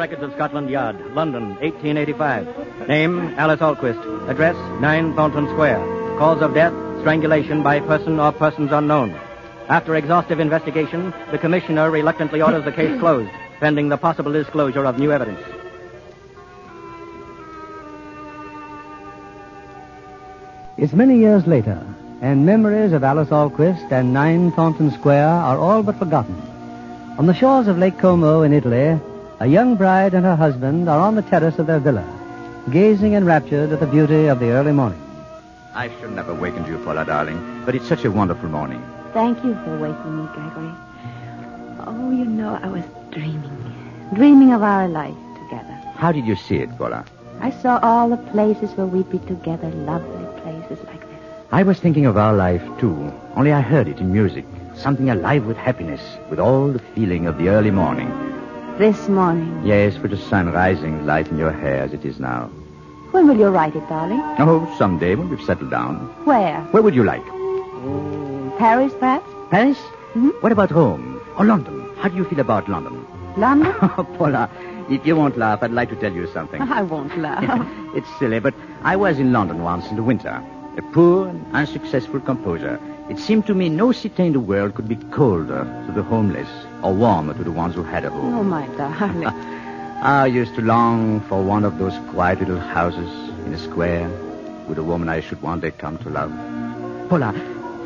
Records of Scotland Yard, London, 1885. Name, Alice Alquist. Address, 9 Thornton Square. Cause of death, strangulation by person or persons unknown. After exhaustive investigation, the commissioner reluctantly orders the case closed, pending the possible disclosure of new evidence. It's many years later, and memories of Alice Alquist and 9 Thornton Square are all but forgotten. On the shores of Lake Como in Italy, a young bride and her husband are on the terrace of their villa, gazing enraptured at the beauty of the early morning. I shouldn't have awakened you, Paula, darling, but it's such a wonderful morning. Thank you for waking me, Gregory. Oh, you know, I was dreaming of our life together. How did you see it, Paula? I saw all the places where we'd be together, lovely places like this. I was thinking of our life, too, only I heard it in music. Something alive with happiness, with all the feeling of the early morning. This morning? Yes, with the sun rising, light in your hair as it is now. When will you write it, darling? Oh, someday when we've settled down. Where? Where would you like? Paris, perhaps? Paris? Mm-hmm. What about Rome? Or London? How do you feel about London? London? Oh, Paula, if you won't laugh, I'd like to tell you something. I won't laugh. It's silly, but I was in London once in the winter. A poor and unsuccessful composer. It seemed to me no city in the world could be colder to the homeless or warmer to the ones who had a home. Oh, my darling. I used to long for one of those quiet little houses in a square with a woman I should one day come to love. Paula,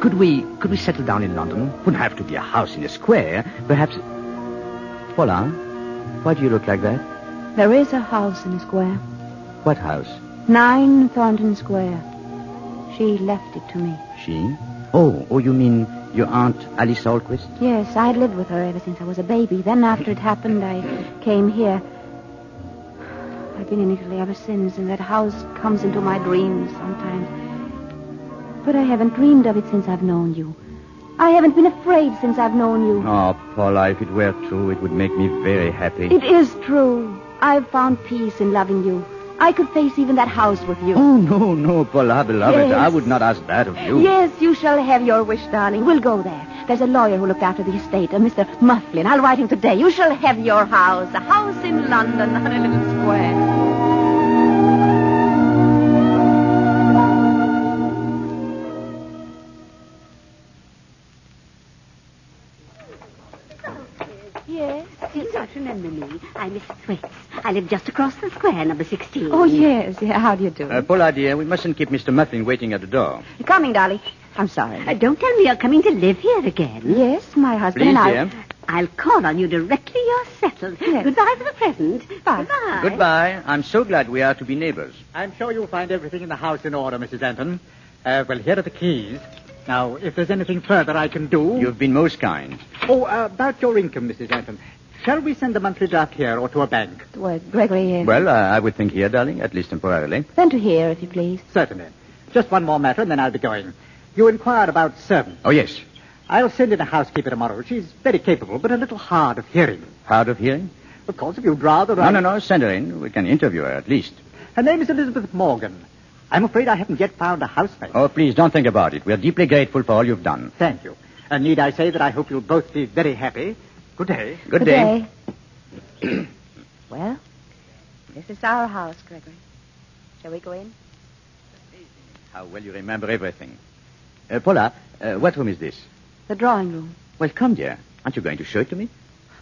could we settle down in London? Wouldn't have to be a house in a square. Perhaps... Paula, why do you look like that? There is a house in a square. What house? 9 Thornton Square. She left it to me. She? Oh, you mean your Aunt Alice Alquist? Yes, I had lived with her ever since I was a baby. Then after it happened, I came here. I've been in Italy ever since, and that house comes into my dreams sometimes. But I haven't dreamed of it since I've known you. I haven't been afraid since I've known you. Oh, Paula, if it were true, it would make me very happy. It is true. I've found peace in loving you. I could face even that house with you. Oh, no, Paula, beloved. Yes. I would not ask that of you. Yes, you shall have your wish, darling. We'll go there. There's a lawyer who looked after the estate, a Mr. Mufflin. I'll write him today. You shall have your house. A house in London on a little square. Yes, you don't remember me. I'm Miss Thwaites. I live just across the square, number 16. Oh, yes. Yeah, how do you do? Paula, dear, we mustn't keep Mr. Mufflin waiting at the door. Coming, darling. I'm sorry. Don't tell me you're coming to live here again. Yes, my husband Please, and I... dear. I'll call on you directly you're settled. Yes. Goodbye for the present. Bye. Goodbye. Goodbye. I'm so glad we are to be neighbors. I'm sure you'll find everything in the house in order, Mrs. Anton. Well, here are the keys. Now, if there's anything further I can do... You've been most kind. Oh, about your income, Mrs. Anton. Shall we send the monthly draft here or to a bank? Well, Gregory... Well, I would think here, darling, at least temporarily. Then to here, if you please. Certainly. Just one more matter, and then I'll be going. You inquired about servants. Oh, yes. I'll send in a housekeeper tomorrow. She's very capable, but a little hard of hearing. Hard of hearing? Of course, if you'd rather... No, send her in. We can interview her, at least. Her name is Elizabeth Morgan. I'm afraid I haven't yet found a housemate. Oh, please, don't think about it. We're deeply grateful for all you've done. Thank you. And need I say that I hope you'll both be very happy. Good day. Good day. Well, this is our house, Gregory. Shall we go in? How well you remember everything. Paula, what room is this? The drawing room. Well, come, dear. Aren't you going to show it to me?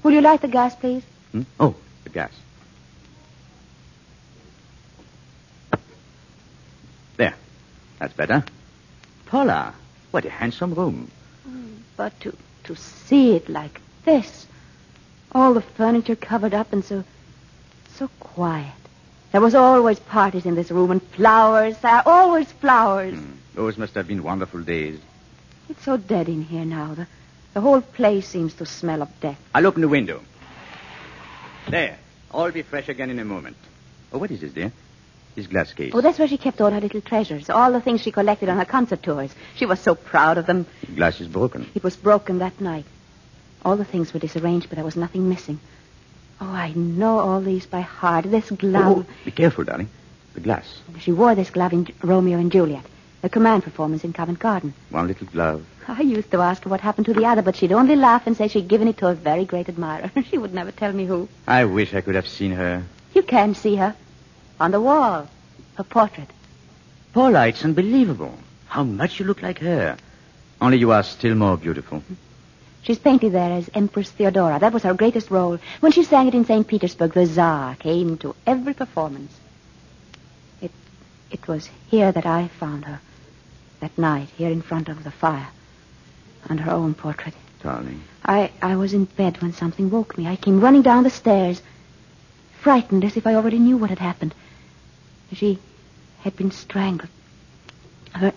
Will you light the gas, please? Oh, the gas. There. That's better. Paula, what a handsome room. But to see it like this, all the furniture covered up and so quiet. There was always parties in this room and flowers. There are always flowers. Those must have been wonderful days. It's so dead in here now. The whole place seems to smell of death. I'll open the window. There. All be fresh again in a moment. Oh, what is this, dear? This glass case. Oh, that's where she kept all her little treasures, all the things she collected on her concert tours. She was so proud of them. The glass is broken. It was broken that night. All the things were disarranged, but there was nothing missing. Oh, I know all these by heart. This glove... Oh, be careful, darling. The glass. She wore this glove in Romeo and Juliet. A command performance in Covent Garden. One little glove. I used to ask her what happened to the other, but she'd only laugh and say she'd given it to a very great admirer. She would never tell me who. I wish I could have seen her. You can see her. On the wall. Her portrait. Paula, it's unbelievable. How much you look like her. Only you are still more beautiful. She's painted there as Empress Theodora. That was her greatest role. When she sang it in St. Petersburg, the Tsar came to every performance. It was here that I found her. That night, here in front of the fire. And her own portrait. Darling. I was in bed when something woke me. I came running down the stairs, frightened as if I already knew what had happened. She had been strangled. Her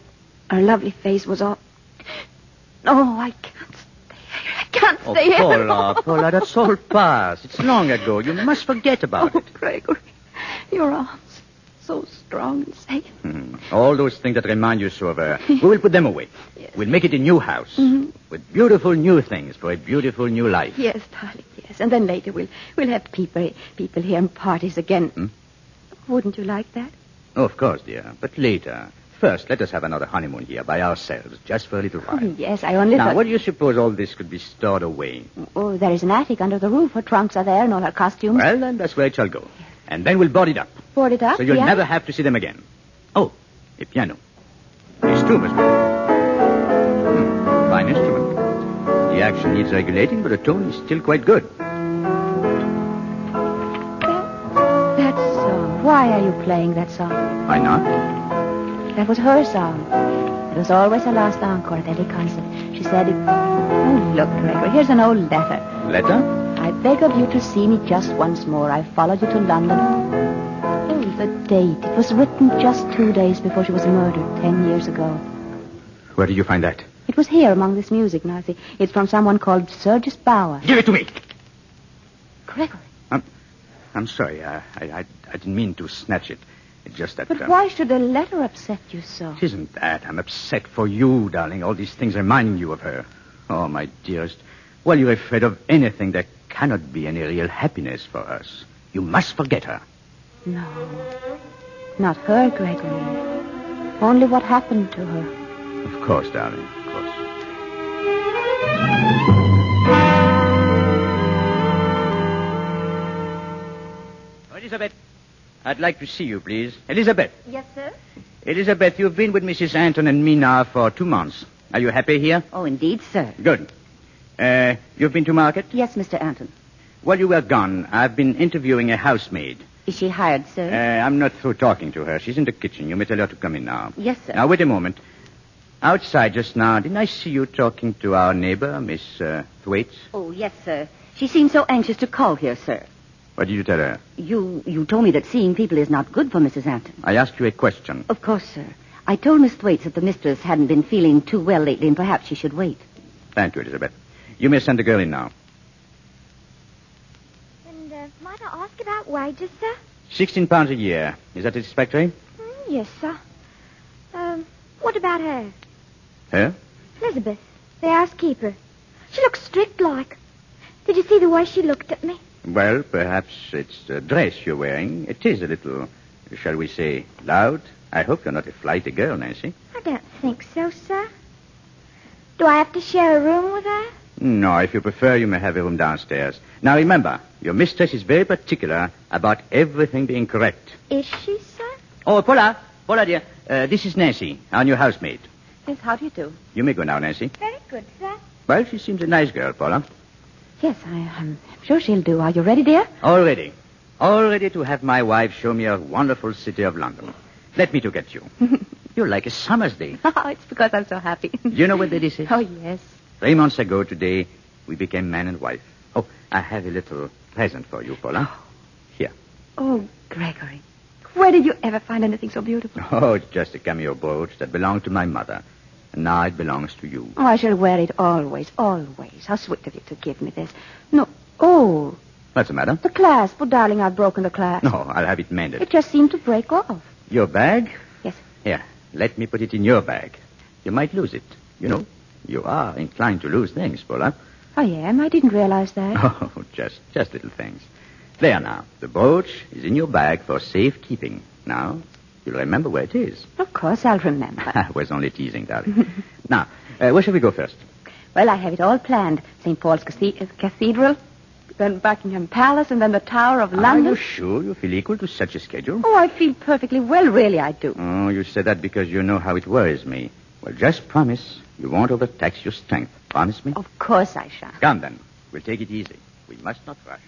lovely face was all... Oh, I can't stay here. I can't stay here. Paula, that's all past. It's long ago. You must forget about it. Gregory, your arms, so strong and safe. All those things that remind you so of her, we will put them away. Yes. We'll make it a new house with beautiful new things for a beautiful new life. Yes, darling, yes. And then later we'll have people here and parties again. Wouldn't you like that? Oh, of course, dear. But later. First, let us have another honeymoon here by ourselves, just for a little while. Yes, I only Now, thought... where do you suppose all this could be stored away? Oh, there is an attic under the roof. Her trunks are there and all her costumes. Well, then that's where it shall go. And then we'll board it up. Board it up? So you'll yeah? never have to see them again. Oh, a piano. These too must be. Fine instrument. The action needs regulating, but the tone is still quite good. That song. Why are you playing that song? Why not? That was her song. It was always her last encore at every concert. She said it... Oh, look, Gregory, here's an old letter. Letter? I beg of you to see me just once more. I followed you to London. Oh, the date. It was written just 2 days before she was murdered 10 years ago. Where did you find that? It was here among this music, now. See, it's from someone called Sergius Bauer. Give it to me. Gregory. I'm sorry. I didn't mean to snatch it. It's just that... But why should a letter upset you so? It isn't that. I'm upset for you, darling. All these things reminding you of her. Oh, my dearest. Well, you're afraid of anything. There cannot be any real happiness for us. You must forget her. No. Not her, Gregory. Only what happened to her. Of course, darling. Of course. Elizabeth. I'd like to see you, please. Elizabeth. Yes, sir? Elizabeth, you've been with Mrs. Anton and me now for 2 months. Are you happy here? Oh, indeed, sir. Good. You've been to market? Yes, Mr. Anton. While you were gone, I've been interviewing a housemaid. Is she hired, sir? I'm not through talking to her. She's in the kitchen. You may tell her to come in now. Yes, sir. Now, wait a moment. Outside just now, didn't I see you talking to our neighbor, Miss Thwaites? Oh, yes, sir. She seemed so anxious to call here, sir. What did you tell her? You told me that seeing people is not good for Mrs. Anton. I asked you a question. Of course, sir. I told Miss Thwaites that the mistress hadn't been feeling too well lately and perhaps she should wait. Thank you, Elizabeth. You may send the girl in now. And might I ask about wages, sir? £16 a year. Is that satisfactory? Yes, sir. What about her? Her? Elizabeth, the housekeeper. She looks strict like. Did you see the way she looked at me? Well, perhaps it's the dress you're wearing. It is a little, shall we say, loud. I hope you're not a flighty girl, Nancy. I don't think so, sir. Do I have to share a room with her? No, if you prefer, you may have a room downstairs. Now, remember, your mistress is very particular about everything being correct. Is she, sir? Oh, Paula, dear, this is Nancy, our new housemaid. Yes, how do you do? You may go now, Nancy. Very good, sir. Well, she seems a nice girl, Paula. Yes, I'm sure she'll do. Are you ready, dear? All ready. All ready to have my wife show me a wonderful city of London. Let me to get you. You're like a summer's day. Oh, it's because I'm so happy. You know what that is? Oh, yes. 3 months ago today, we became man and wife. Oh, I have a little present for you, Paula. Here. Oh, Gregory. Where did you ever find anything so beautiful? Oh, it's just a cameo brooch that belonged to my mother. And now it belongs to you. Oh, I shall wear it always, always. How sweet of you to give me this. No. Oh, What's the matter? the clasp. Oh, darling, I've broken the clasp. No, I'll have it mended. It just seemed to break off. Your bag? Yes. Here, let me put it in your bag. You might lose it. You know, you are inclined to lose things, Paula. I am. I didn't realize that. Oh, just little things. There now. The brooch is in your bag for safekeeping. Now, You'll remember where it is. Of course I'll remember. I was only teasing, darling. Now, where shall we go first? Well, I have it all planned. St. Paul's Cathedral, then Buckingham Palace, and then the Tower of London. Are you sure you feel equal to such a schedule? Oh, I feel perfectly well, really, I do. Oh, you say that because you know how it worries me. Well, just promise you won't overtax your strength. Promise me? Of course I shall. Come, then. We'll take it easy. We must not rush.